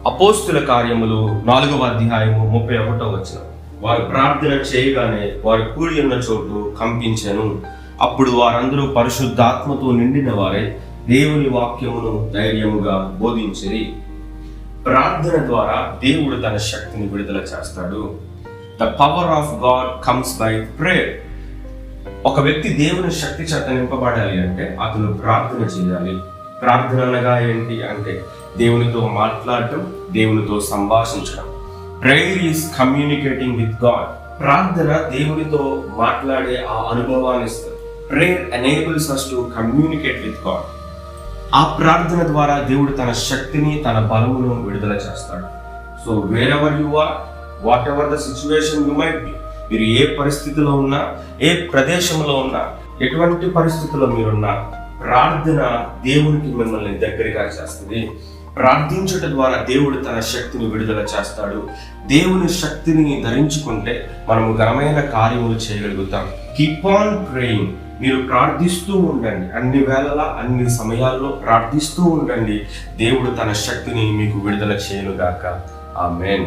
అపోస్తుల కార్యములు 4వ అధ్యాయము 31వ వచనం. వారు ప్రార్థన చేయగానే వారు కూడి ఉన్న చోటు కంపించెను. అప్పుడు వారందరూ పరిశుద్ధాత్మతో నిండిన వారై దేవుని వాక్యమును ధైర్యముగా బోధించిరి. ప్రార్థన ద్వారా దేవుడు తన శక్తిని విడుదల చేస్తాడు. The power of God comes by prayer. ఒక వ్యక్తి దేవుని శక్తి చేత నింపబడాలి అంటే అతను ప్రార్థన చేయాలి. ప్రార్థన అనగా ఏంటి అంటే దేవునితో మాట్లాడటం, దేవునితో సంభాషించడం. Prayer is communicating with God. ప్రార్థన దేవునితో మాట్లాడే ఆ అనుభవాన్ని ఇస్తుంది. Prayer enables us to communicate with God. ఆ ప్రార్థన ద్వారా దేవుడు తన శక్తిని, తన బలమును విడుదల చేస్తాడు. So wherever you are, whatever the situation you might be, మీరు ఏ పరిస్థితిలో ఉన్నా, ఏ ప్రదేశంలో ఉన్నా, ఎటువంటి పరిస్థితుల్లో మీరున్నా, ప్రార్థన దేవునికి మిమ్మల్ని దగ్గరగా చేస్తుంది. ప్రార్థించుట ద్వారా దేవుడు తన శక్తిని విడుదల చేస్తాడు. దేవుని శక్తిని ధరించుకుంటే మనము ఘనమైన కార్యములు చేయగలుగుతాం. Keep on praying. మీరు ప్రార్థిస్తూ ఉండండి. అన్ని వేళలా, అన్ని సమయాల్లో ప్రార్థిస్తూ ఉండండి. దేవుడు తన శక్తిని మీకు విడుదల చేయనుగాక. ఆమేన్.